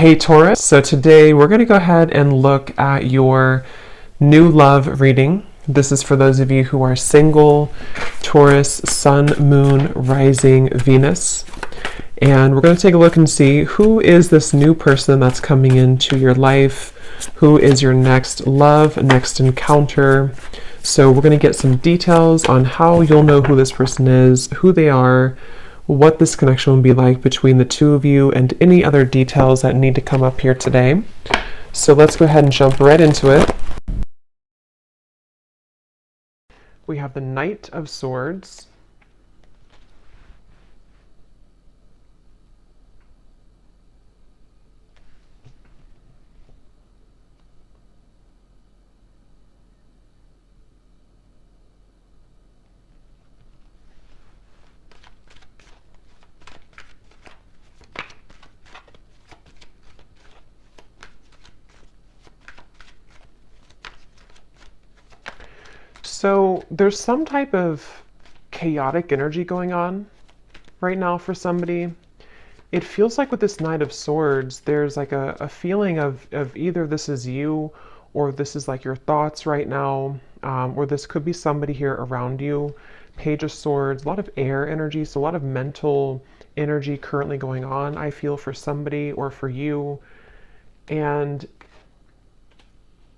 Hey Taurus, so today we're going to go ahead and look at your new love reading. This is for those of you who are single, Taurus, Sun, Moon, Rising, Venus. And we're going to take a look and see who is this new person that's coming into your life, who is your next love, next encounter. So we're going to get some details on how you'll know who this person is, who they are, what this connection will be like between the two of you, and any other details that need to come up here today. So let's go ahead and jump right into it. We have the Knight of Swords. So there's some type of chaotic energy going on right now for somebody. It feels like with this Knight of Swords, there's like a feeling of either this is you or this is like your thoughts right now, or this could be somebody here around you. Page of Swords, a lot of air energy, so a lot of mental energy currently going on, I feel, for somebody or for you. And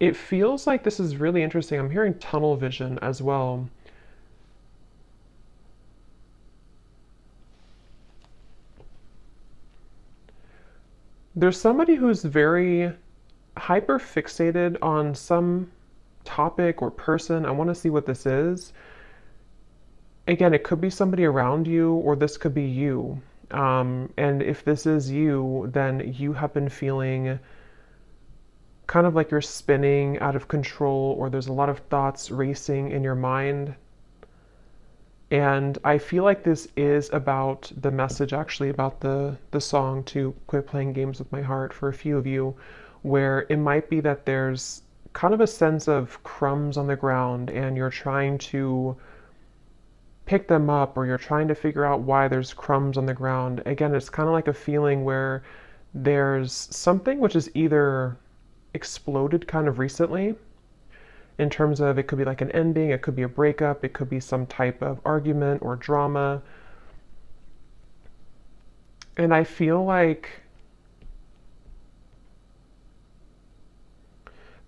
it feels like this is really interesting. I'm hearing tunnel vision as well. There's somebody who's very hyper fixated on some topic or person. I want to see what this is. Again, it could be somebody around you, or this could be you. And if this is you, then you have been feeling kind of like you're spinning out of control, or there's a lot of thoughts racing in your mind. And I feel like this is about the message, actually, about the song to quit playing games with my heart for a few of you, where it might be that there's kind of a sense of crumbs on the ground and you're trying to pick them up, or you're trying to figure out why there's crumbs on the ground. Again, it's kind of like a feeling where there's something which is either exploded kind of recently, in terms of it could be like an ending, it could be a breakup, it could be some type of argument or drama. And I feel like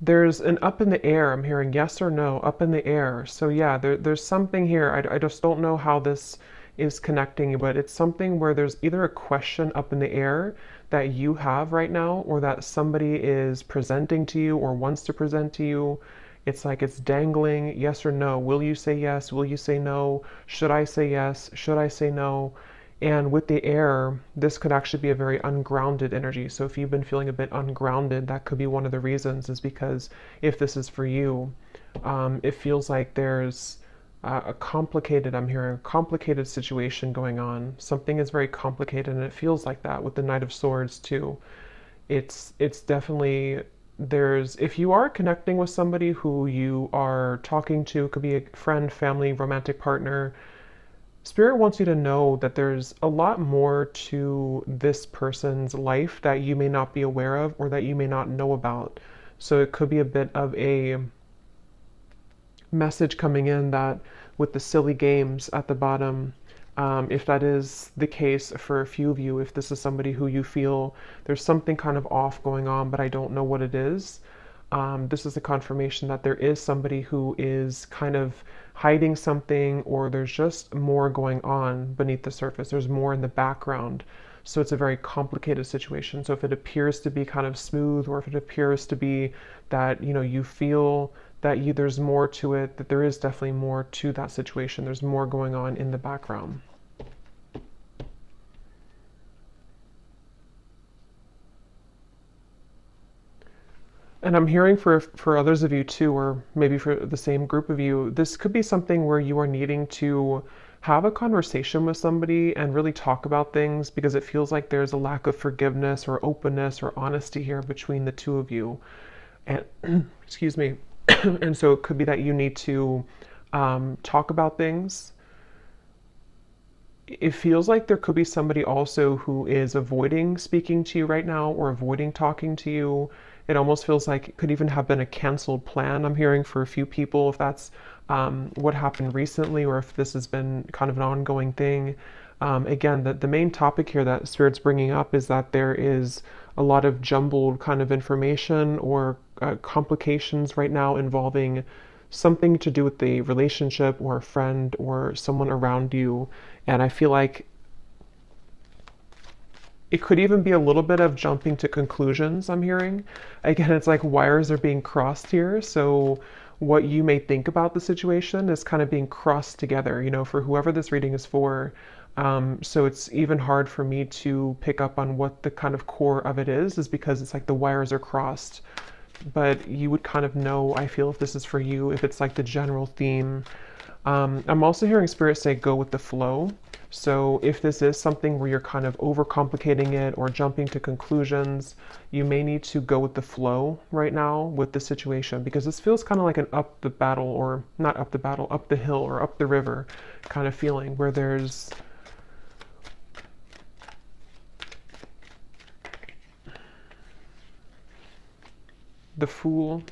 there's an up in the air. I'm hearing yes or no, up in the air. So yeah, there's something here. I just don't know how this is connecting, but it's something where there's either a question up in the air that you have right now, or that somebody is presenting to you or wants to present to you. It's like it's dangling, yes or no. Will you say yes? Will you say no? Should I say yes? Should I say no? And with the air, this could actually be a very ungrounded energy. So if you've been feeling a bit ungrounded, that could be one of the reasons, is because if this is for you, it feels like there's I'm hearing a complicated situation going on. Something is very complicated, and it feels like that with the Knight of Swords too. It's definitely, if you are connecting with somebody who you are talking to, could be a friend, family, romantic partner, Spirit wants you to know that there's a lot more to this person's life that you may not be aware of, or that you may not know about. So it could be a bit of a message coming in that with the silly games at the bottom, if that is the case for a few of you, if this is somebody who you feel there's something kind of off going on, but I don't know what it is, this is a confirmation that there is somebody who is kind of hiding something, or there's just more going on beneath the surface. There's more in the background. So it's a very complicated situation. So if it appears to be kind of smooth, or if it appears to be that, you feel that there's more to it, that there is definitely more to that situation. There's more going on in the background. And I'm hearing for others of you too, or maybe for the same group of you, this could be something where you are needing to have a conversation with somebody and really talk about things, because it feels like there's a lack of forgiveness or openness or honesty here between the two of you. And excuse me. And so it could be that you need to talk about things it feels like there could be somebody also who is avoiding speaking to you right now or avoiding talking to you. It almost feels like it could even have been a canceled plan. I'm hearing for a few people, if that's what happened recently or if this has been kind of an ongoing thing. Again, the main topic here that Spirit's bringing up is that there is a lot of jumbled kind of information or complications right now involving something to do with the relationship or a friend or someone around you. And I feel like it could even be a little bit of jumping to conclusions, I'm hearing. Again, it's like wires are being crossed here. So what you may think about the situation is kind of being crossed together, you know, for whoever this reading is for. So it's even hard for me to pick up on what the kind of core of it is because it's like the wires are crossed. But you would kind of know, I feel, if this is for you, if it's like the general theme. I'm also hearing Spirit say go with the flow. So if this is something where you're kind of overcomplicating it or jumping to conclusions, you may need to go with the flow right now with the situation because this feels kind of like an up the battle or not up the battle, up the hill or up the river kind of feeling where there's the Fool.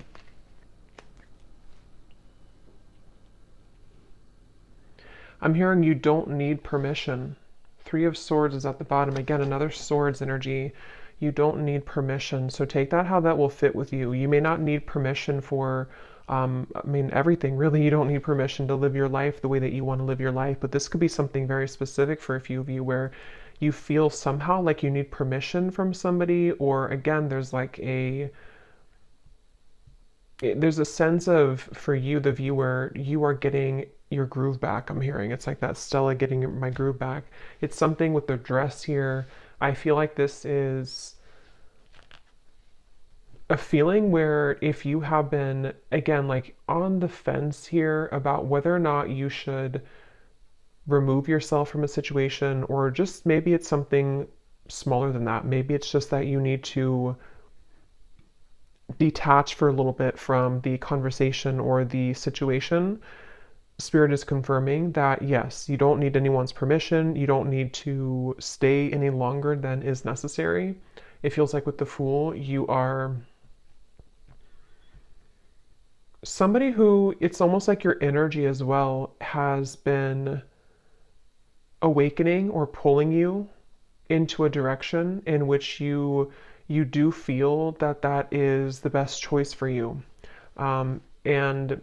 I'm hearing you don't need permission. Three of Swords is at the bottom. Again, another Swords energy. You don't need permission. So take that how that will fit with you. You may not need permission for, everything. Really, you don't need permission to live your life the way that you want to live your life. But this could be something very specific for a few of you where you feel somehow like you need permission from somebody, or again, there's like there's a sense of, for you, the viewer, you are getting your groove back. I'm hearing it's like that Stella getting my groove back. It's something with the dress here. I feel like this is a feeling where if you have been, again, like on the fence here about whether or not you should remove yourself from a situation, or just maybe it's something smaller than that. Maybe it's just that you need to detach for a little bit from the conversation or the situation. Spirit is confirming that yes, you don't need anyone's permission. You don't need to stay any longer than is necessary. It feels like with the Fool, you are somebody who, it's almost like your energy as well has been awakening or pulling you into a direction in which you do feel that that is the best choice for you. And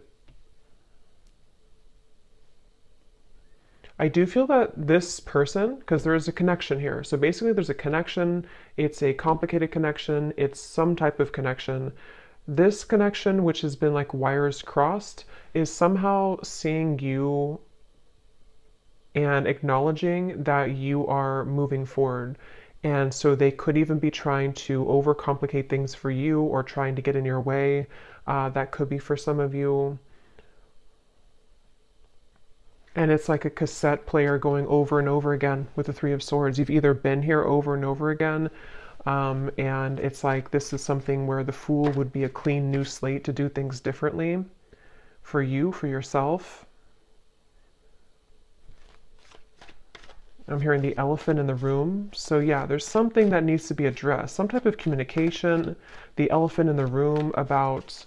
I do feel that this person, because there is a connection here. So basically there's a connection. It's a complicated connection. It's some type of connection. This connection, which has been like wires crossed, is somehow seeing you and acknowledging that you are moving forward. And so they could even be trying to overcomplicate things for you or trying to get in your way. That could be for some of you. And it's like a cassette player going over and over again with the Three of Swords. You've either been here over and over again, and it's like this is something where the Fool would be a clean new slate to do things differently for you, for yourself. I'm hearing the elephant in the room. So yeah, there's something that needs to be addressed, some type of communication, the elephant in the room about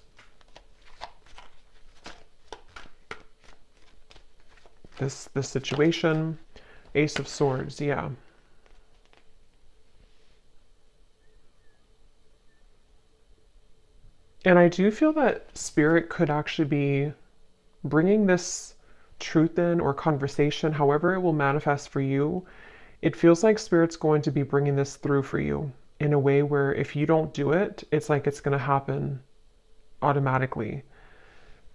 this situation. Ace of Swords, yeah. And I do feel that Spirit could actually be bringing this truth in or conversation, however it will manifest for you. It feels like Spirit's going to be bringing this through for you in a way where if you don't do it, it's like it's going to happen automatically.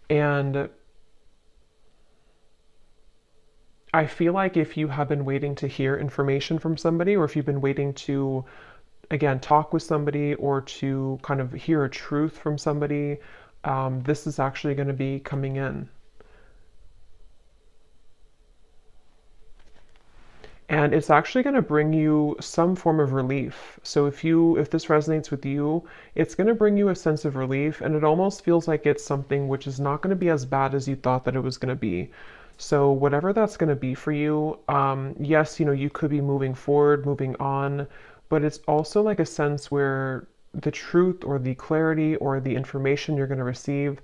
And I feel like if you have been waiting to hear information from somebody, or if you've been waiting to, again, talk with somebody or to kind of hear a truth from somebody, this is actually going to be coming in. And it's actually going to bring you some form of relief. So if this resonates with you, it's going to bring you a sense of relief, and it almost feels like it's something which is not going to be as bad as you thought that it was going to be. So whatever that's going to be for you, yes, you could be moving forward, moving on, but it's also like a sense where the truth or the clarity or the information you're going to receive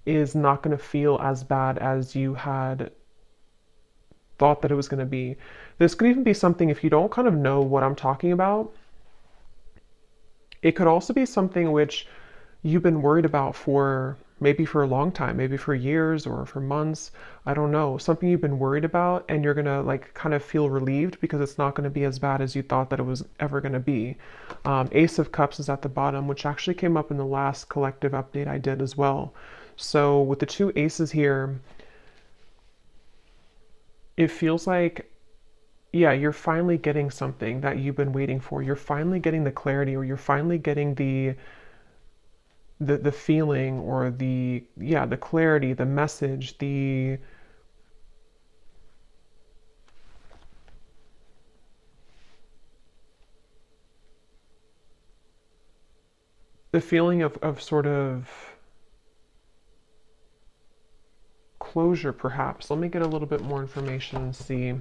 is not going to feel as bad as you had thought that it was going to be. This could even be something, if you don't kind of know what I'm talking about, it could also be something which you've been worried about for maybe for a long time, maybe for years or for months. I don't know. Something you've been worried about, and you're gonna like kind of feel relieved because it's not going to be as bad as you thought that it was ever going to be. Ace of Cups is at the bottom, which actually came up in the last collective update I did as well. So with the two aces here, it feels like, yeah, you're finally getting something that you've been waiting for. You're finally getting the clarity, or you're finally getting the feeling, or the clarity, the message, the feeling of sort of closure, perhaps. Let me get a little bit more information and see.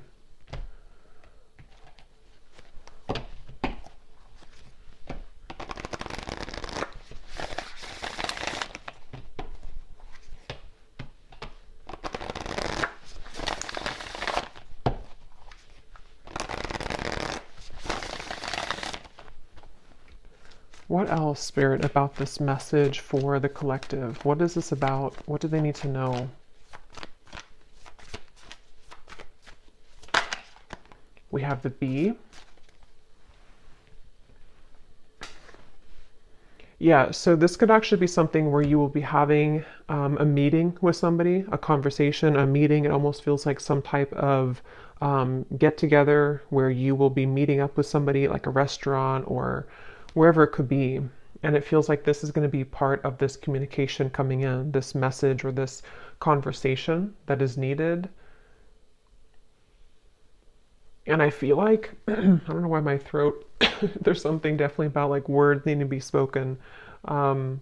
What else, Spirit, about this message for the collective? What is this about? What do they need to know? We have the Bee. Yeah, so this could actually be something where you will be having a meeting with somebody, a conversation, a meeting. It almost feels like some type of get together where you will be meeting up with somebody, like a restaurant or wherever it could be. And it feels like this is going to be part of this communication coming in, this message or this conversation that is needed. And I feel like, I don't know why my throat, there's something definitely about like words needing to be spoken. Um,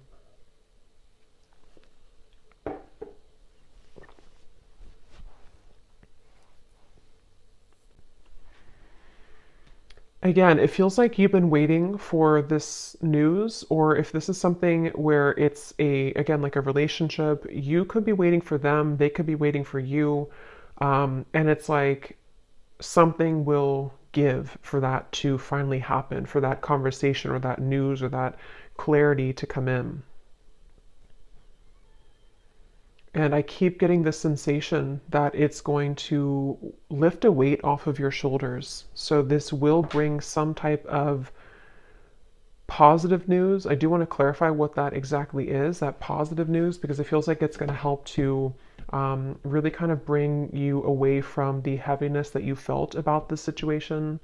Again, it feels like you've been waiting for this news, or if this is something where it's again, like a relationship, you could be waiting for them, they could be waiting for you. And it's like something will give for that to finally happen, for that conversation or that news or that clarity to come in. And I keep getting this sensation that it's going to lift a weight off of your shoulders. So this will bring some type of positive news. I do want to clarify what that exactly is, that positive news, because it feels like it's going to help to really kind of bring you away from the heaviness that you felt about this situation.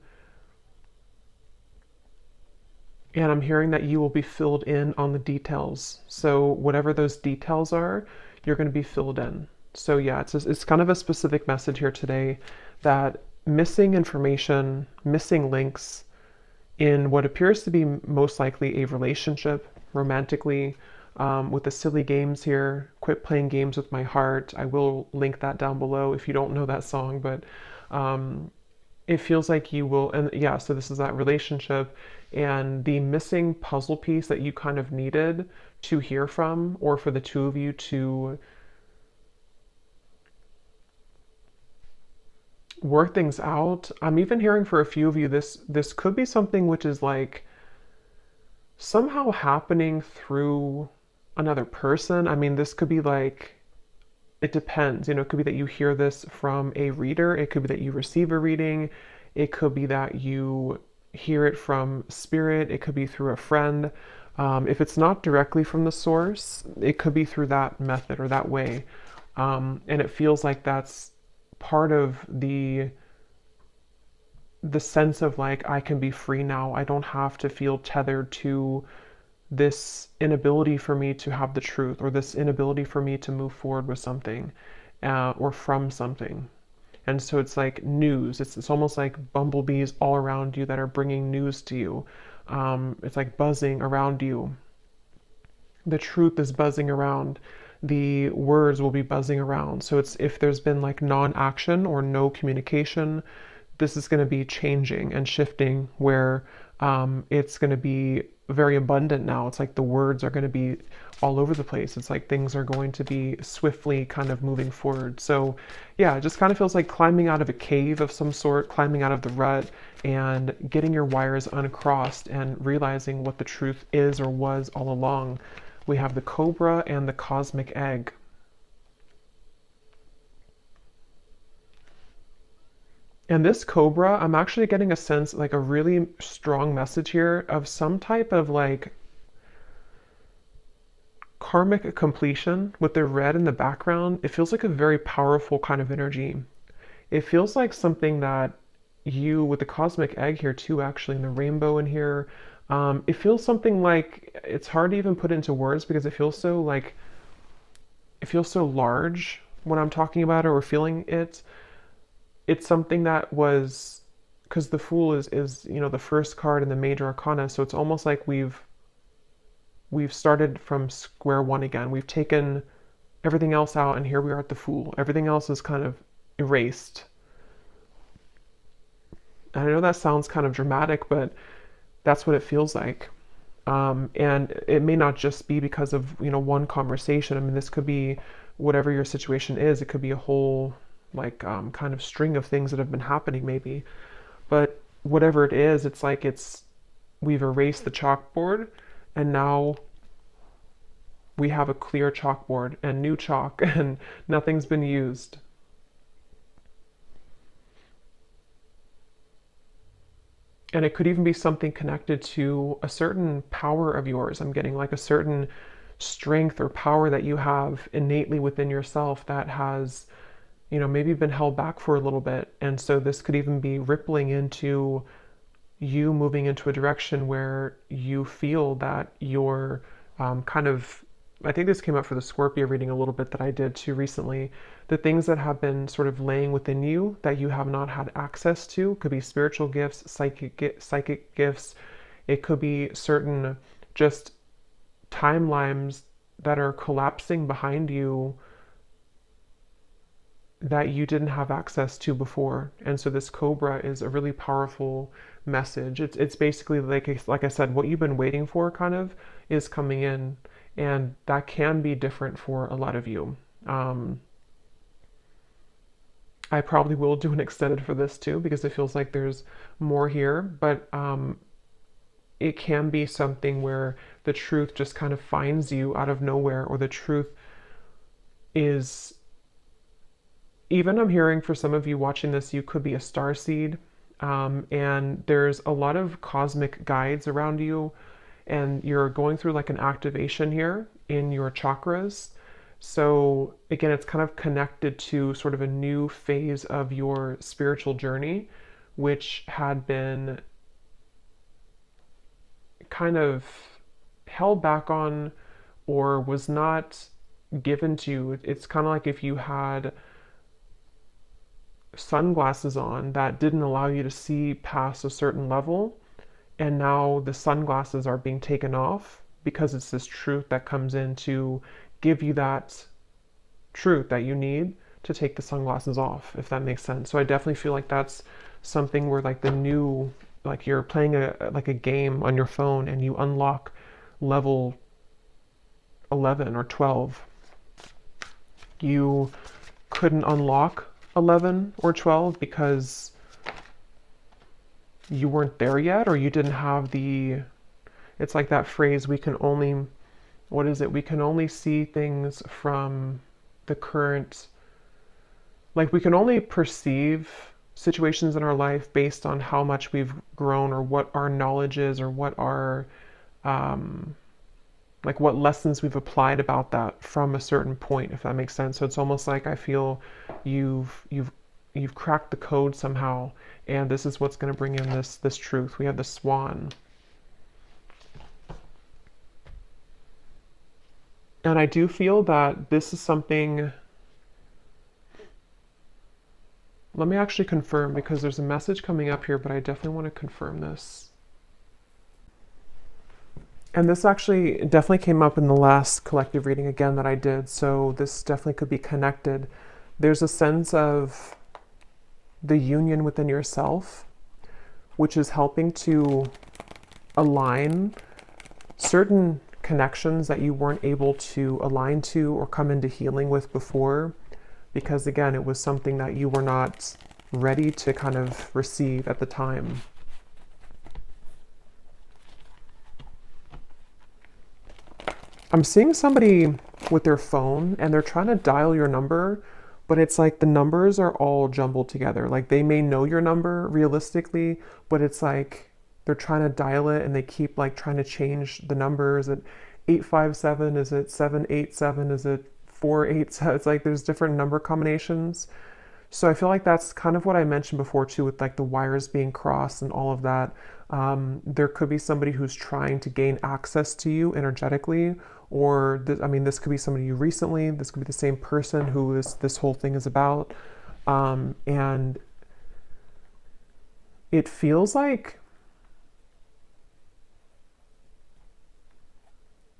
And I'm hearing that you will be filled in on the details. So whatever those details are, you're going to be filled in. So yeah, it's kind of a specific message here today that missing information, missing links in what appears to be most likely a relationship romantically, with the silly games here. Quit playing games with my heart. I will link that down below if you don't know that song, but it feels like you will, and yeah, so this is that relationship and the missing puzzle piece that you kind of needed to hear from, or for the two of you to work things out. I'm even hearing for a few of you, this could be something which is like somehow happening through another person. I mean, this could be like, it depends. It could be that you hear this from a reader. It could be that you receive a reading. It could be that you hear it from spirit. It could be through a friend. If it's not directly from the source, it could be through that method or that way. And it feels like that's part of the sense of like, I can be free now. I don't have to feel tethered to this inability for me to have the truth, or this inability for me to move forward with something, or from something. And so it's like news. It's almost like bumblebees all around you that are bringing news to you. It's like buzzing around you. The truth is buzzing around. the words will be buzzing around. So it's if there's been like non-action or no communication, this is going to be changing and shifting where it's going to be very abundant now. It's like the words are going to be all over the place. It's like things are going to be swiftly kind of moving forward. So yeah, it just kind of feels like climbing out of a cave of some sort, climbing out of the rut and getting your wires uncrossed and realizing what the truth is or was all along. We have the cobra and the cosmic egg. And this cobra, I'm actually getting a sense, like a really strong message here of some type of like karmic completion with the red in the background. It feels like a very powerful kind of energy. It feels like something that you, with the cosmic egg here too, actually, and the rainbow in here, it feels something like, it's hard to even put into words because it feels so like, it feels so large when I'm talking about it or feeling it. It's something that was, because the Fool is you know, the first card in the major arcana, so it's almost like we've started from square one again. We've taken everything else out and here we are at the Fool. Everything else is kind of erased. And I know that sounds kind of dramatic, but that's what it feels like. And it may not just be because of, you know, one conversation. I mean, this could be whatever your situation is. It could be a whole like kind of string of things that have been happening maybe. But whatever it is, it's like we've erased the chalkboard and now we have a clear chalkboard and new chalk and nothing's been used. And it could even be something connected to a certain power of yours. I'm getting like a certain strength or power that you have innately within yourself that has, you know, maybe been held back for a little bit. And so this could even be rippling into you moving into a direction where you feel that you're kind of, I think this came up for the Scorpio reading a little bit that I did too recently. The things that have been sort of laying within you that you have not had access to could be spiritual gifts, psychic gifts. It could be certain just timelines that are collapsing behind you that you didn't have access to before. And so this cobra is a really powerful message. It's basically like I said, what you've been waiting for kind of is coming in, and that can be different for a lot of you. I probably will do an extended for this too because it feels like there's more here, but it can be something where the truth just kind of finds you out of nowhere, or the truth is, even I'm hearing for some of you watching this, you could be a star seed, and there's a lot of cosmic guides around you, and you're going through like an activation here in your chakras. So again, it's kind of connected to sort of a new phase of your spiritual journey, which had been kind of held back on or was not given to you. It's kind of like if you had sunglasses on that didn't allow you to see past a certain level, and now the sunglasses are being taken off because it's this truth that comes in to give you that truth that you need to take the sunglasses off, if that makes sense. So I definitely feel like that's something where like the new, like you're playing a game on your phone and you unlock level 11 or 12. You couldn't unlock 11 or 12 because you weren't there yet, or you didn't have the, it's like that phrase, we can only, what is it? We can only see things from the current, like we can only perceive situations in our life based on how much we've grown or what our knowledge is or what our, like what lessons we've applied about that from a certain point, if that makes sense. So it's almost like I feel you've cracked the code somehow, and this is what's going to bring in this truth. We have the swan. And I do feel that this is something, let me actually confirm because there's a message coming up here, but I definitely want to confirm this. And this actually definitely came up in the last collective reading again that I did, so this definitely could be connected. There's a sense of the union within yourself, which is helping to align certain connections that you weren't able to align to or come into healing with before, because again, it was something that you were not ready to kind of receive at the time. I'm seeing somebody with their phone and they're trying to dial your number, but it's like the numbers are all jumbled together. Like they may know your number realistically, but it's like they're trying to dial it and they keep like trying to change the numbers. At 857, is it 787, is it 487? It's like there's different number combinations. So I feel like that's kind of what I mentioned before too, with like the wires being crossed and all of that. There could be somebody who's trying to gain access to you energetically, or I mean, this could be somebody you recently. This could be the same person who this whole thing is about, and it feels like,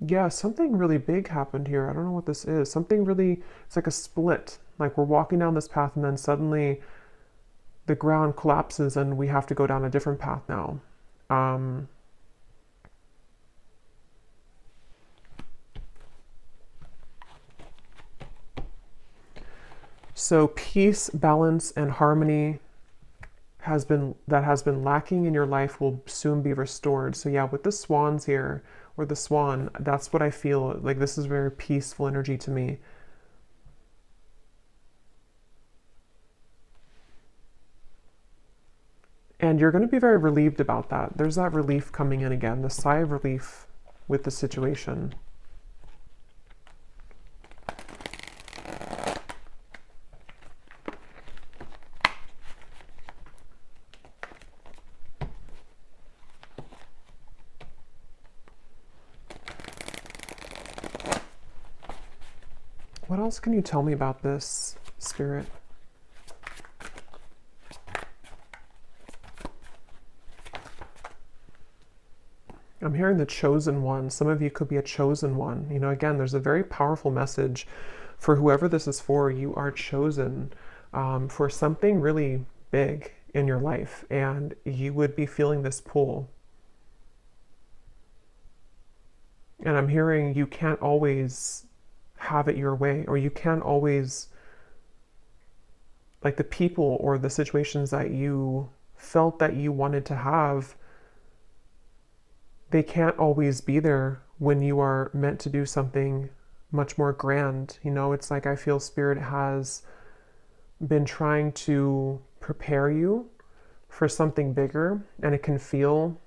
yeah, something really big happened here. I don't know what this is. Something really, it's like a split. Like we're walking down this path and then suddenly the ground collapses and we have to go down a different path now. Um, so peace, balance, and harmony has been lacking in your life will soon be restored. So yeah, with the swans here, or the swan, that's what I feel like. This is very peaceful energy to me. And you're going to be very relieved about that. There's that relief coming in again, the sigh of relief with the situation. What else can you tell me about this, Spirit? I'm hearing the chosen one. Some of you could be a chosen one. You know, again, there's a very powerful message for whoever this is for. You are chosen for something really big in your life, and you would be feeling this pull. And I'm hearing you can't always have it your way, or you can't always, like the people or the situations that you felt that you wanted to have, they can't always be there when you are meant to do something much more grand. You know, it's like I feel Spirit has been trying to prepare you for something bigger, and it can feel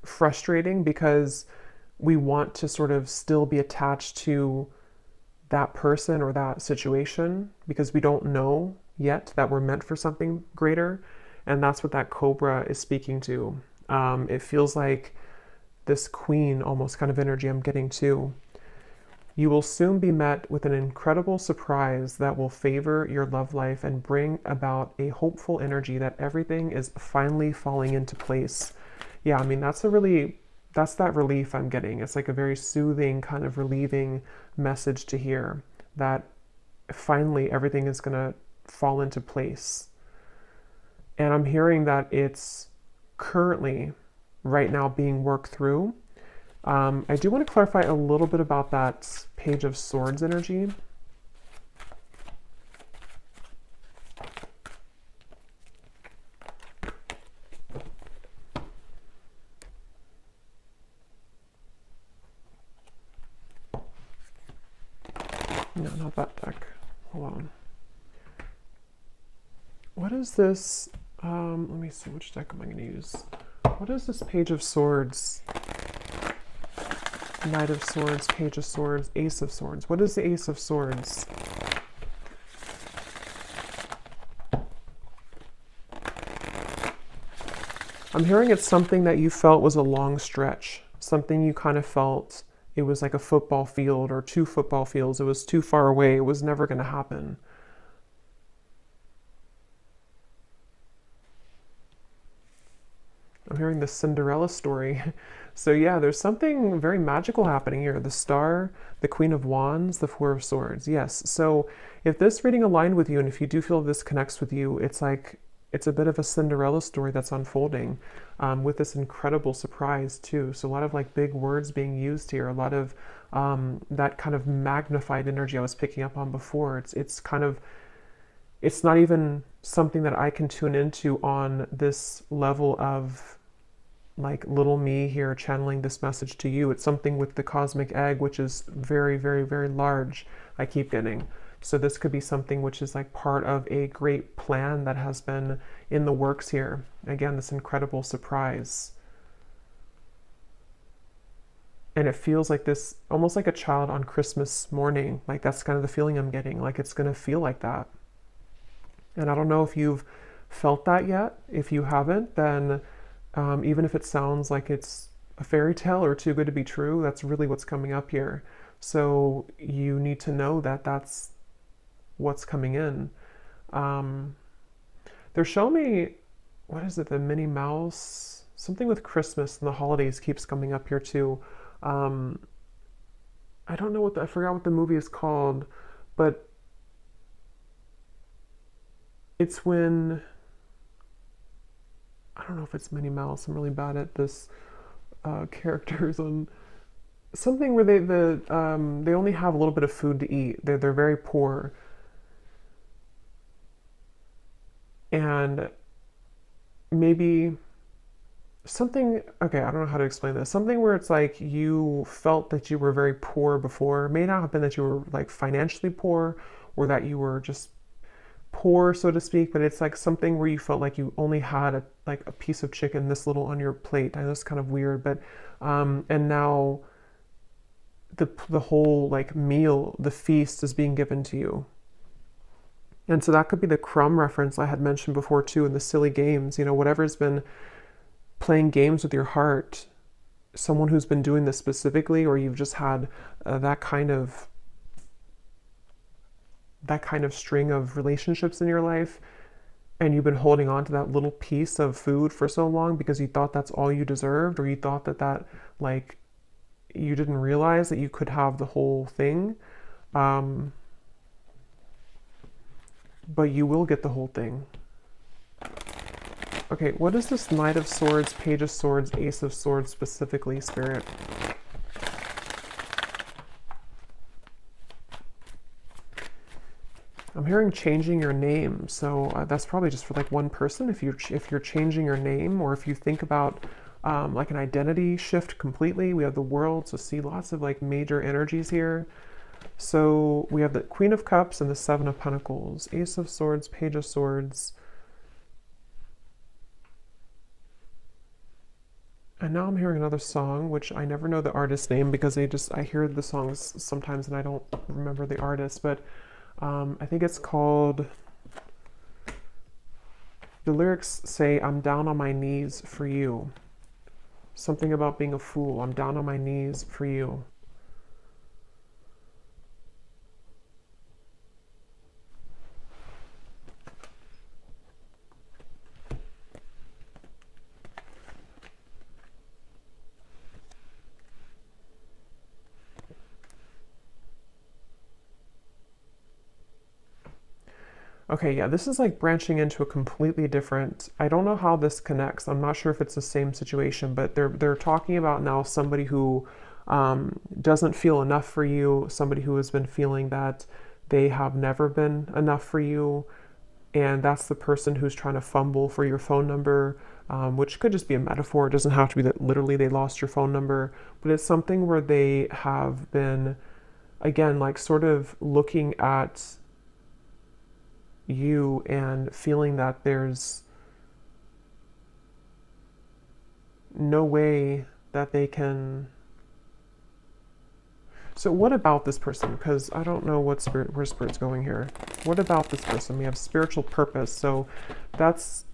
frustrating because we want to sort of still be attached to that person or that situation because we don't know yet that we're meant for something greater. And that's what that cobra is speaking to. It feels like this queen almost kind of energy I'm getting too. You will soon be met with an incredible surprise that will favor your love life and bring about a hopeful energy that everything is finally falling into place. Yeah, I mean, that's that relief I'm getting. It's like a very soothing, kind of relieving message to hear that finally everything is going to fall into place. And I'm hearing that it's currently, right now, being worked through. I do want to clarify a little bit about that Page of Swords energy. No, not that deck. Hold on. What is this? Let me see, which deck am I going to use? What is this Page of Swords? Knight of Swords, Page of Swords, Ace of Swords. What is the Ace of Swords? I'm hearing it's something that you felt was a long stretch. Something you kind of felt it was like a football field or two football fields. It was too far away. It was never going to happen. I'm hearing the Cinderella story. So yeah, there's something very magical happening here. The Star, the Queen of Wands, the Four of Swords. Yes. So if this reading aligned with you, and if you do feel this connects with you, it's like it's a bit of a Cinderella story that's unfolding, with this incredible surprise too. So a lot of like big words being used here, a lot of that kind of magnified energy I was picking up on before. It's kind of, it's not even something that I can tune into on this level of like little me here channeling this message to you. It's something with the cosmic egg, which is very, very, very large, I keep getting. So this could be something which is like part of a great plan that has been in the works here. Again, this incredible surprise. And it feels like this, almost like a child on Christmas morning. Like that's kind of the feeling I'm getting. Like it's going to feel like that. And I don't know if you've felt that yet. If you haven't, then even if it sounds like it's a fairy tale or too good to be true, that's really what's coming up here. So you need to know that that's what's coming in. They're showing me, what is it, the Minnie Mouse? Something with Christmas and the holidays keeps coming up here too. I don't know I forgot what the movie is called, but it's when, I don't know if it's Minnie Mouse. I'm really bad at this characters on something where they only have a little bit of food to eat. They're very poor, and maybe something. Okay, I don't know how to explain this. Something where it's like you felt that you were very poor before. It may not have been that you were like financially poor, or that you were just poor, so to speak, but it's like something where you felt like you only had like a piece of chicken this little on your plate. I know it's kind of weird, but and now the whole like meal, the feast is being given to you. And so that could be the crumb reference I had mentioned before too, in the silly games, whatever's been playing games with your heart, someone who's been doing this specifically, or you've just had that kind of string of relationships in your life, and you've been holding on to that little piece of food for so long because you thought that's all you deserved, or you thought that like you didn't realize that you could have the whole thing, but you will get the whole thing. Okay, what is this Knight of Swords, Page of Swords, Ace of Swords specifically, Spirit? I'm hearing changing your name, so that's probably just for like one person. If you're changing your name, or if you think about like an identity shift completely. We have the World, so see lots of like major energies here. So we have the Queen of Cups and the Seven of Pentacles, Ace of Swords, Page of Swords. And now I'm hearing another song, which I never know the artist's name because I hear the songs sometimes and I don't remember the artist, but I think it's called, the lyrics say, I'm down on my knees for you. Something about being a fool. I'm down on my knees for you. Okay, yeah, this is like branching into a completely different, I don't know how this connects. I'm not sure if it's the same situation, but they're talking about now somebody who doesn't feel enough for you, somebody who has been feeling that they have never been enough for you, and that's the person who's trying to fumble for your phone number, which could just be a metaphor. It doesn't have to be that literally they lost your phone number, but it's something where they have been, again, like sort of looking at you and feeling that there's no way that they can. So what about this person? Because I don't know where Spirit's going here. What about this person? We have spiritual purpose. So that's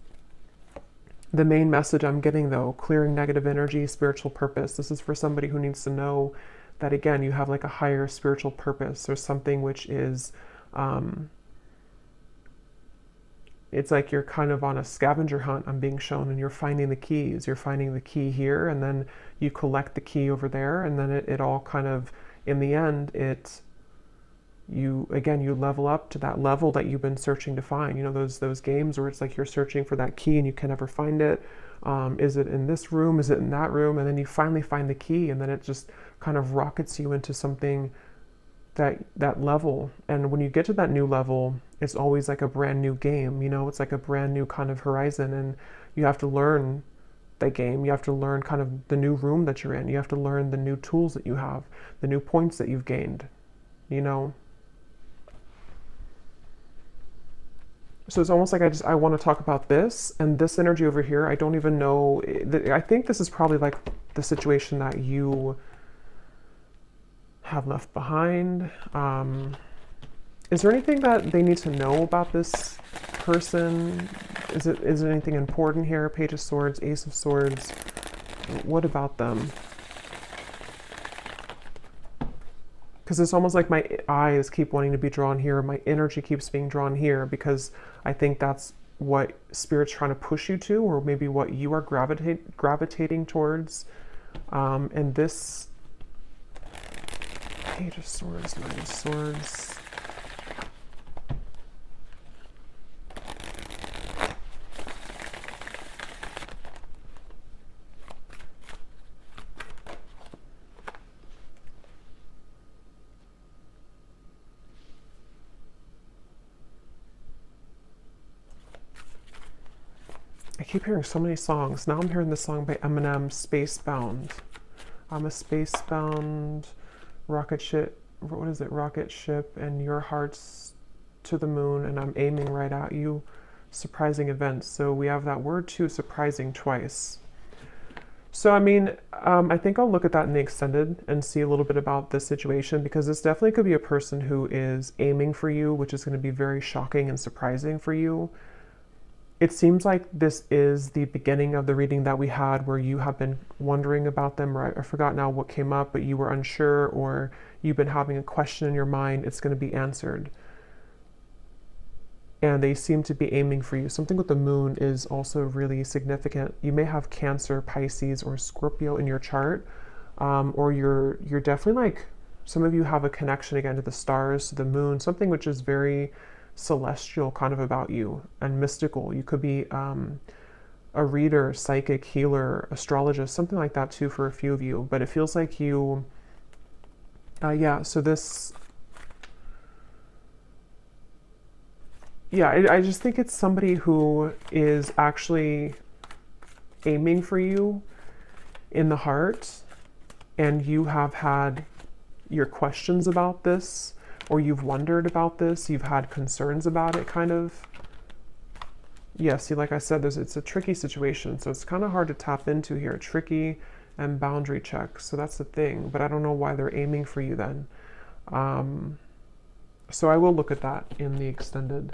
the main message I'm getting, though. Clearing negative energy, spiritual purpose. This is for somebody who needs to know that, again, you have like a higher spiritual purpose or something which is it's like you're kind of on a scavenger hunt, I'm being shown, and you're finding the keys. You're finding the key here, and then you collect the key over there, and then it all kind of, in the end, you again, you level up to that level that you've been searching to find. You know, those games where it's like you're searching for that key and you can never find it. Is it in this room? Is it in that room? And then you finally find the key, and then it just kind of rockets you into something, that level. And when you get to that new level, it's always like a brand new game. You know, it's like a brand new kind of horizon, and you have to learn that game. You have to learn kind of the new room that you're in. You have to learn the new tools that you have, the new points that you've gained. You know. So it's almost like I want to talk about this, and this energy over here, I don't even know. I think this is probably like the situation that you have left behind. Is there anything that they need to know about this person? Is it anything important here? Page of Swords, Ace of Swords. What about them? Because it's almost like my eyes keep wanting to be drawn here. My energy keeps being drawn here, because I think that's what Spirit's trying to push you to, or maybe what you are gravitating towards. And this Page of Swords, Nine of Swords. I keep hearing so many songs. Now I'm hearing the song by Eminem, Spacebound. I'm a spacebound rocket ship. What is it? Rocket ship, and your heart's to the moon, and I'm aiming right at you. Surprising events. So we have that word too, surprising, twice. So, I mean, I think I'll look at that in the extended and see a little bit about this situation, because this definitely could be a person who is aiming for you, which is going to be very shocking and surprising for you. It seems like this is the beginning of the reading that we had, where you have been wondering about them, or I forgot now what came up, but you were unsure, or you've been having a question in your mind. It's going to be answered. And they seem to be aiming for you. Something with the moon is also really significant. You may have Cancer, Pisces, or Scorpio in your chart, or you're definitely like, some of you have a connection again to the stars, to the moon, something which is very celestial kind of about you, and mystical. You could be a reader, psychic, healer, astrologist, something like that too for a few of you. But it feels like you, yeah, so this, yeah, I just think it's somebody who is actually aiming for you in the heart, and you have had your questions about this, or you've wondered about this, you've had concerns about it, kind of. Yeah, see, like I said, it's a tricky situation, so it's kind of hard to tap into here. Tricky and boundary check, so that's the thing, but I don't know why they're aiming for you then. So I will look at that in the extended.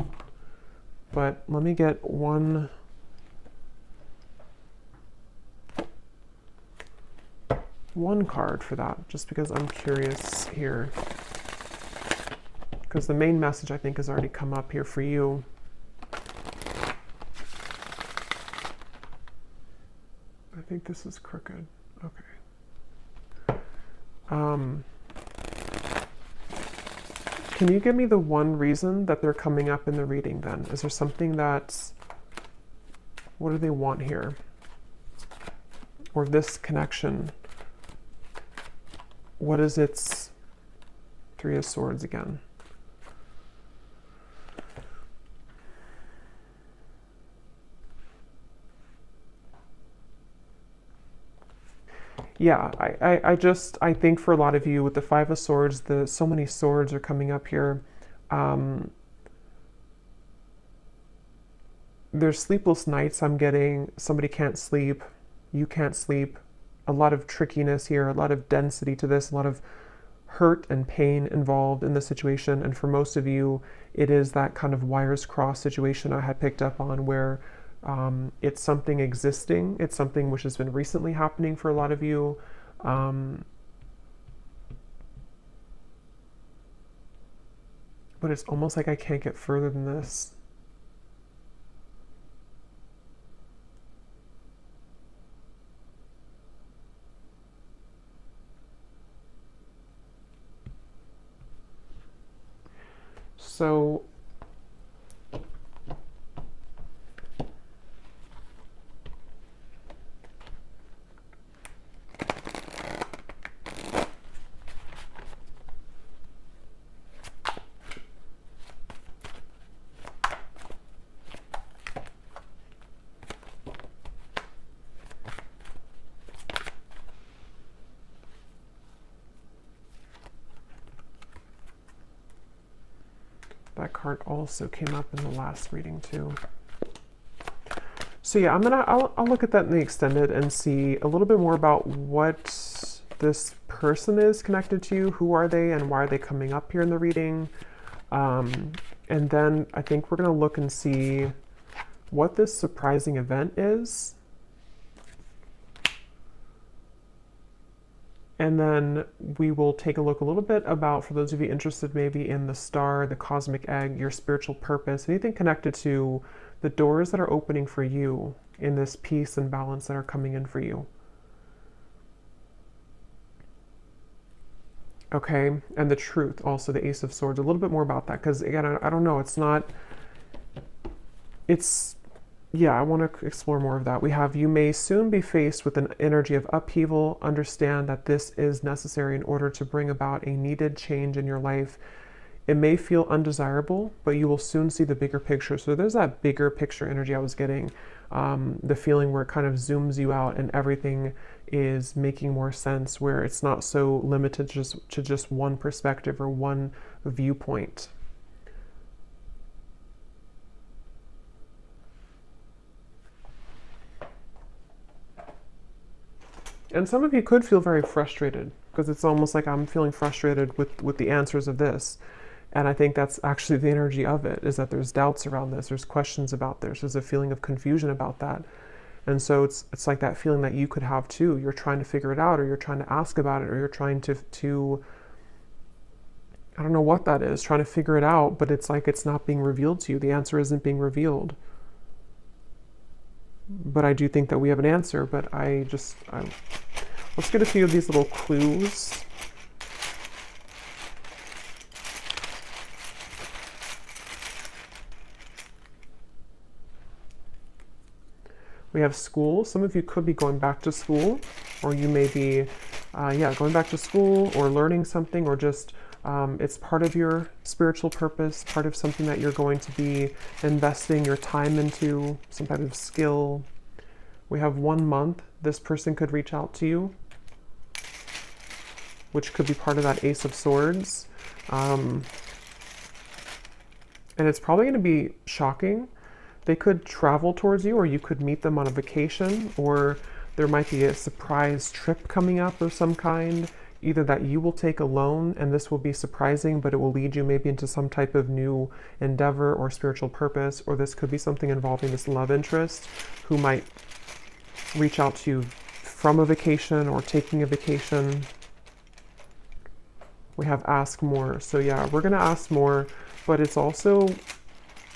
But let me get one card for that, just because I'm curious here. Because the main message, I think, has already come up here for you. I think this is crooked. Okay. Can you give me the one reason that they're coming up in the reading then? Is there something that's, what do they want here? Or this connection, what is its Three of Swords again? Yeah, I think for a lot of you with the Five of Swords, so many swords are coming up here. There's sleepless nights I'm getting. Somebody can't sleep. You can't sleep. A lot of trickiness here, a lot of density to this, a lot of hurt and pain involved in the situation. And for most of you, it is that kind of wires crossed situation I had picked up on, where it's something existing. It's something which has been recently happening for a lot of you. But it's almost like I can't get further than this. So that card also came up in the last reading too. So yeah, I'll look at that in the extended and see a little bit more about what this person is connected to, who are they, and why are they coming up here in the reading. And then I think we're going to look and see what this surprising event is. And then we will take a look a little bit about, for those of you interested maybe in the star, the cosmic egg, your spiritual purpose, anything connected to the doors that are opening for you in this peace and balance that are coming in for you. Okay, and the truth, also the Ace of Swords, a little bit more about that, because again, I don't know, yeah, I want to explore more of that. We have, you may soon be faced with an energy of upheaval. Understand that this is necessary in order to bring about a needed change in your life. It may feel undesirable, but you will soon see the bigger picture. So there's that bigger picture energy I was getting, the feeling where it kind of zooms you out and everything is making more sense, where it's not so limited to just one perspective or one viewpoint. And some of you could feel very frustrated, because it's almost like I'm feeling frustrated with the answers of this. And I think that's actually the energy of it, is that there's doubts around this, there's questions about this, there's a feeling of confusion about that. And so it's like that feeling that you could have too. You're trying to figure it out, or you're trying to ask about it, or you're trying to I don't know what that is, trying to figure it out, but it's like it's not being revealed to you. The answer isn't being revealed. But I do think that we have an answer, but let's get a few of these little clues. We have school. Some of you could be going back to school, or you may be, going back to school or learning something, or just it's part of your spiritual purpose, part of something that you're going to be investing your time into, some type of skill. We have 1 month. This person could reach out to you, which could be part of that Ace of Swords. And it's probably going to be shocking. They could travel towards you, or you could meet them on a vacation, or there might be a surprise trip coming up of some kind, either that you will take alone, and this will be surprising, but it will lead you maybe into some type of new endeavor or spiritual purpose, or this could be something involving this love interest who might reach out to you from a vacation or taking a vacation. We have ask more. So yeah, we're going to ask more, but it's also,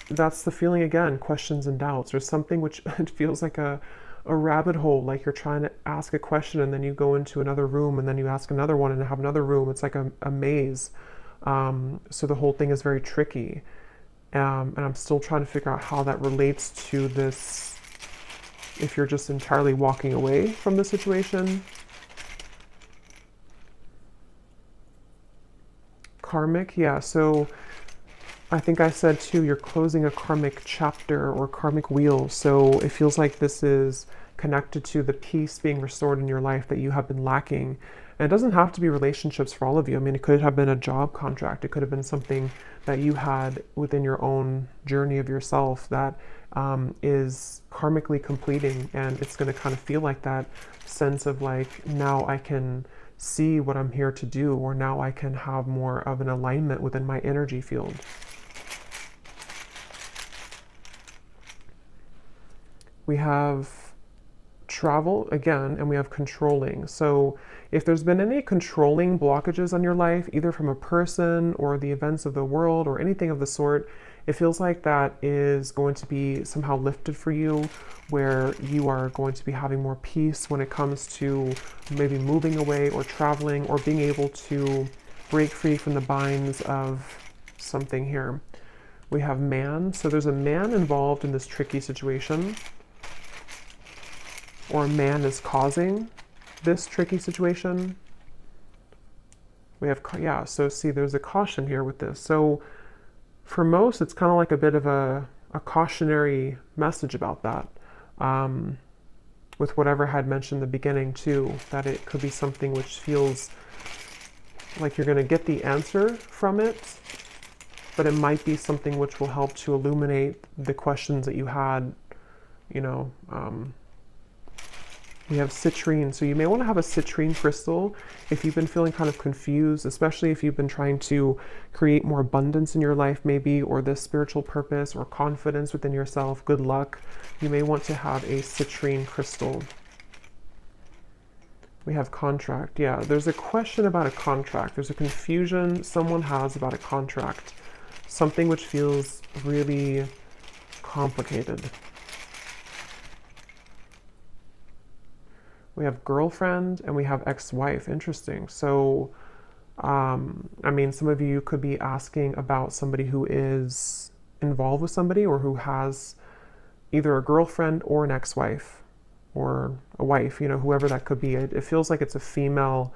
that's the feeling again, questions and doubts. There's something which it feels like a rabbit hole, like you're trying to ask a question and then you go into another room and then you ask another one and have another room. It's like a maze. So the whole thing is very tricky. And I'm still trying to figure out how that relates to this, if you're just entirely walking away from the situation. Karmic, yeah, so I think I said too, you're closing a karmic chapter or karmic wheel. So it feels like this is connected to the peace being restored in your life that you have been lacking. And it doesn't have to be relationships for all of you. I mean, it could have been a job contract. It could have been something that you had within your own journey of yourself that is karmically completing. And it's going to kind of feel like that sense of like, now I can see what I'm here to do, or now I can have more of an alignment within my energy field. We have travel again, and we have controlling. So if there's been any controlling blockages on your life, either from a person or the events of the world or anything of the sort, it feels like that is going to be somehow lifted for you, where you are going to be having more peace when it comes to maybe moving away or traveling or being able to break free from the binds of something here. We have man. So there's a man involved in this tricky situation, or a man is causing this tricky situation. We have, yeah, so see, there's a caution here with this. So for most, it's kind of like a bit of a cautionary message about that. With whatever I had mentioned in the beginning too, that it could be something which feels like you're going to get the answer from it, but it might be something which will help to illuminate the questions that you had, you know. We have citrine, so you may want to have a citrine crystal if you've been feeling kind of confused, especially if you've been trying to create more abundance in your life maybe, or this spiritual purpose or confidence within yourself, good luck. You may want to have a citrine crystal. We have contract. Yeah, there's a question about a contract. There's a confusion someone has about a contract. Something which feels really complicated. We have girlfriend and we have ex-wife. Interesting. So, I mean, some of you could be asking about somebody who is involved with somebody, or who has either a girlfriend or an ex-wife or a wife, you know, whoever that could be. It feels like it's a female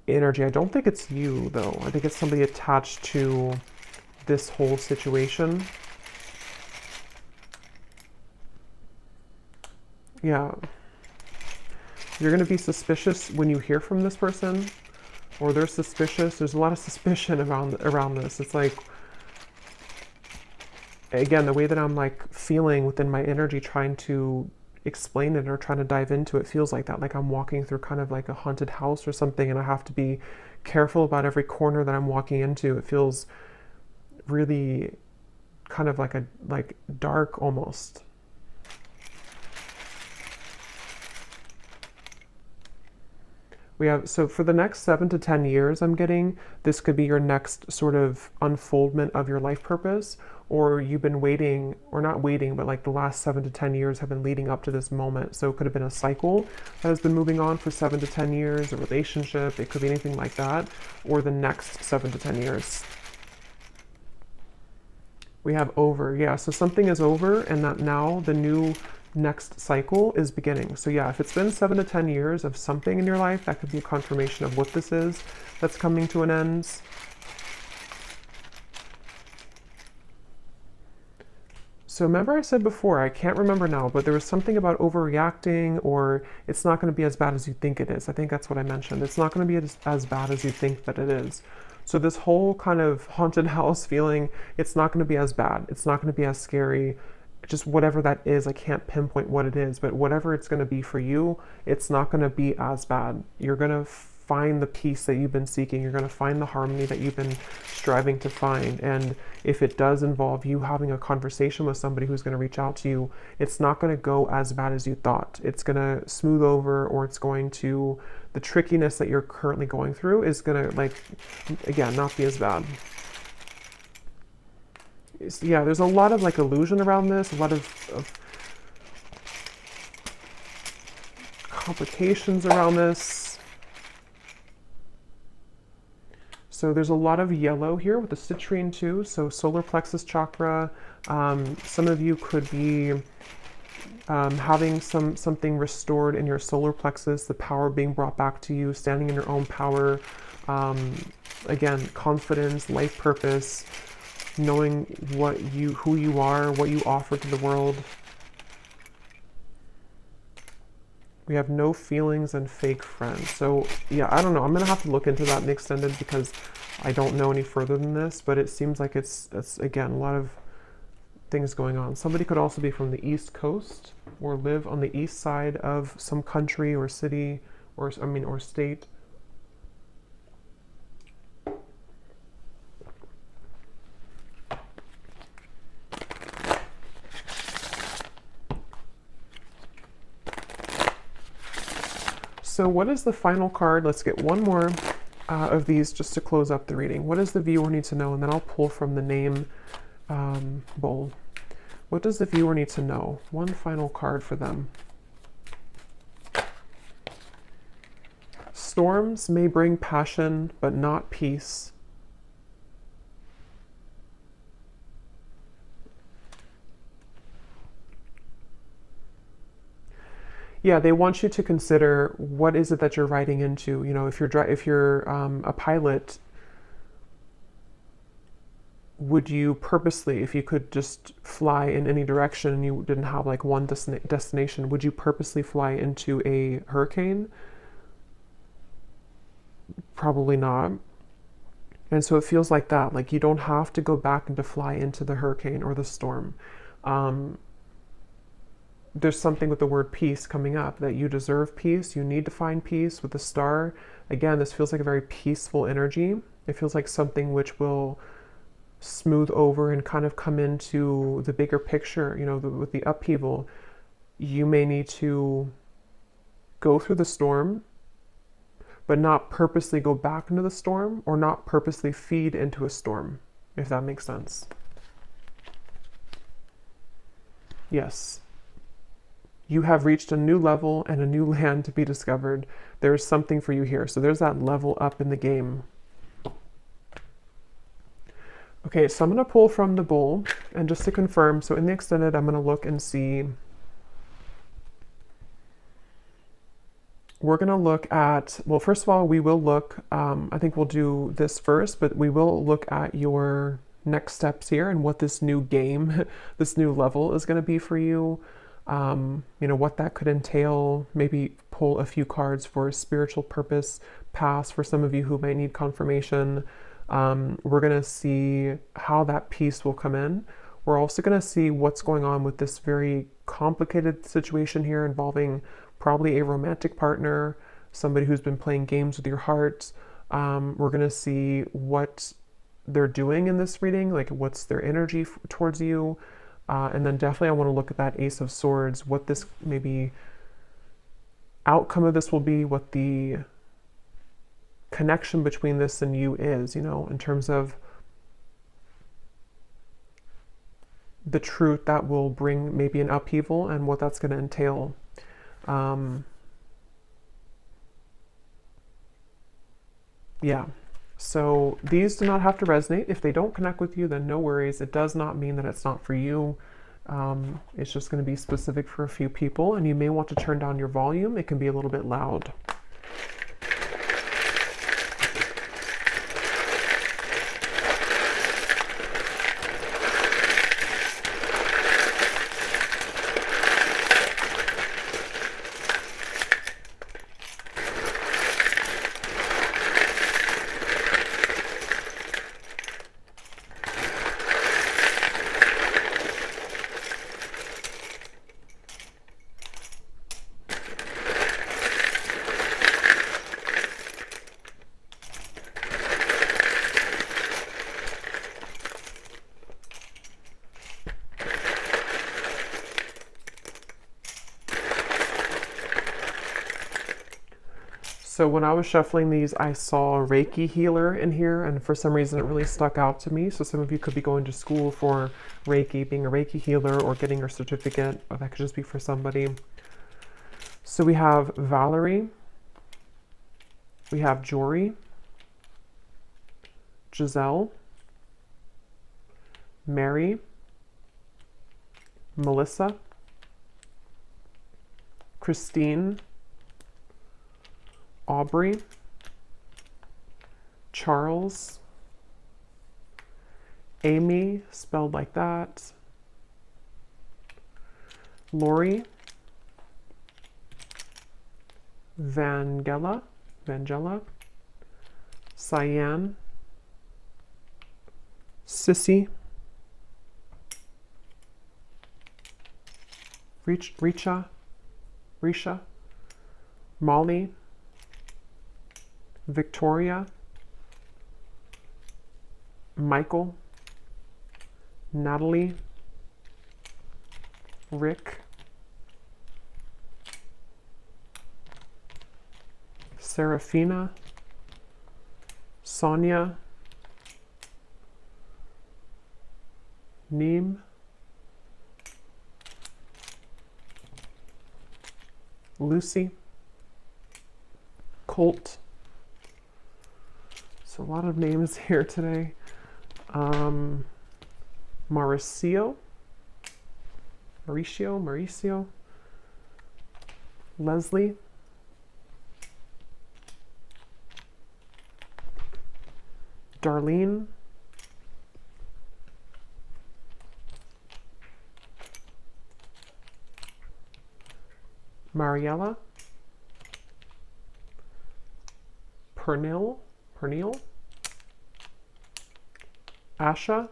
energy. I don't think it's you, though. I think it's somebody attached to this whole situation. Yeah. You're going to be suspicious when you hear from this person, or they're suspicious. There's a lot of suspicion around this. It's like, again, the way that I'm like feeling within my energy, trying to explain it or trying to dive into it, feels like that. Like I'm walking through kind of like a haunted house or something, and I have to be careful about every corner that I'm walking into. It feels really kind of like dark almost. We have, so for the next 7 to 10 years, I'm getting, this could be your next sort of unfoldment of your life purpose, or you've been waiting, or not waiting, but like the last 7 to 10 years have been leading up to this moment. So it could have been a cycle that has been moving on for 7 to 10 years, a relationship, it could be anything like that, or the next 7 to 10 years. We have over, yeah, so something is over, and that now the new next cycle is beginning. So yeah, if it's been 7 to 10 years of something in your life, that could be a confirmation of what this is that's coming to an end. So remember I said before, I can't remember now, but there was something about overreacting, or it's not going to be as bad as you think it is. I think that's what I mentioned. It's not going to be as bad as you think that it is. So this whole kind of haunted house feeling, it's not going to be as bad. It's not going to be as scary. Just whatever that is, I can't pinpoint what it is, but whatever it's going to be for you, it's not going to be as bad. You're going to find the peace that you've been seeking. You're going to find the harmony that you've been striving to find. And if it does involve you having a conversation with somebody who's going to reach out to you, it's not going to go as bad as you thought. It's going to smooth over, or it's going to, the trickiness that you're currently going through is going to, like, again, not be as bad. Yeah, there's a lot of like illusion around this, a lot of complications around this. So there's a lot of yellow here with the citrine too. So solar plexus chakra. Some of you could be having something restored in your solar plexus, the power being brought back to you, standing in your own power. Again, confidence, life purpose, knowing who you are, what you offer to the world. We have no feelings and fake friends. So yeah, I don't know. I'm gonna have to look into that in the extended, because I don't know any further than this, but it seems like it's again, a lot of things going on. Somebody could also be from the East Coast, or live on the east side of some country or city, or state. So what is the final card? Let's get one more of these just to close up the reading. What does the viewer need to know? And then I'll pull from the name bowl. What does the viewer need to know? One final card for them. Storms may bring passion, but not peace. Yeah, they want you to consider what is it that you're riding into. You know, if you're a pilot, would you purposely, if you could just fly in any direction and you didn't have like one destination, would you purposely fly into a hurricane? Probably not. And so it feels like that. Like you don't have to go back and to fly into the hurricane or the storm. Um, there's something with the word peace coming up, that you deserve peace. You need to find peace with the star. Again, this feels like a very peaceful energy. It feels like something which will smooth over and kind of come into the bigger picture, you know, with the upheaval. You may need to go through the storm, but not purposely go back into the storm or not purposely feed into a storm, if that makes sense. Yes. You have reached a new level and a new land to be discovered. There is something for you here. So there's that level up in the game. Okay, so I'm going to pull from the bowl, and just to confirm, so in the extended, I'm going to look and see. We're going to look at, well, first of all, we will look, I think we'll do this first, but we will look at your next steps here and what this new game, this new level is going to be for you. You know, what that could entail. Maybe pull a few cards for spiritual purpose pass for some of you who might need confirmation. We're going to see how that peace will come in. We're also going to see what's going on with this very complicated situation here involving probably a romantic partner, somebody who's been playing games with your heart. We're going to see what they're doing in this reading, like what's their energy towards you. And then definitely I want to look at that Ace of Swords, what this maybe outcome of this will be, what the connection between this and you is, you know, in terms of the truth that will bring maybe an upheaval and what that's going to entail. Yeah. So these do not have to resonate. If they don't connect with you, then no worries. It does not mean that it's not for you. It's just going to be specific for a few people, and you may want to turn down your volume. It can be a little bit loud. So when I was shuffling these, I saw a Reiki healer in here, and for some reason it really stuck out to me. So some of you could be going to school for Reiki, being a Reiki healer, or getting your certificate, or that could just be for somebody. So we have Valerie, we have Jory, Giselle, Mary, Melissa, Christine, Aubrey, Charles, Amy, spelled like that, Lori, Vangela, Cyan, Sissy, Risha, Molly, Victoria, Michael, Natalie, Rick, Serafina, Sonia, Neem, Lucy, Colt. So a lot of names here today. Mauricio, Leslie, Darlene, Mariella, Pernil, Asha,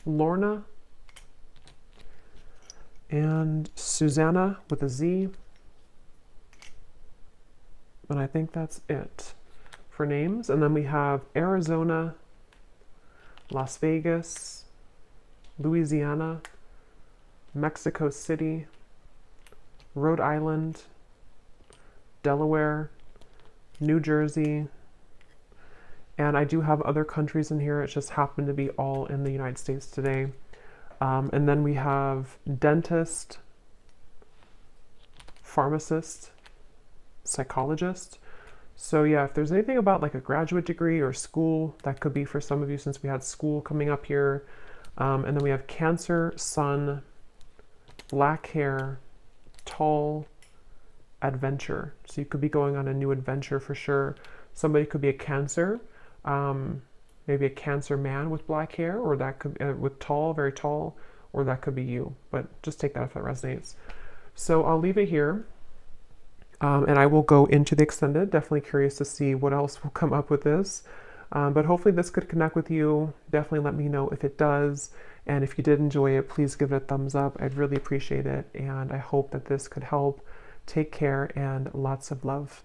Lorna, and Susanna with a Z. And I think that's it for names. And then we have Arizona, Las Vegas, Louisiana, Mexico City, Rhode Island, Delaware, New Jersey, and I do have other countries in here. It just happened to be all in the United States today. And then we have dentist, pharmacist, psychologist. So yeah, if there's anything about like a graduate degree or school, that could be for some of you since we had school coming up here. And then we have Cancer, Sun, black hair, tall, adventure. So you could be going on a new adventure for sure. Somebody could be a Cancer, maybe a Cancer man with black hair, or that could with tall, very tall, or that could be you. But just take that if that resonates. So I'll leave it here. And I will go into the extended. Definitely curious to see what else will come up with this. But hopefully this could connect with you. Definitely let me know if it does. And if you did enjoy it, please give it a thumbs up. I'd really appreciate it. And I hope that this could help. Take care and lots of love.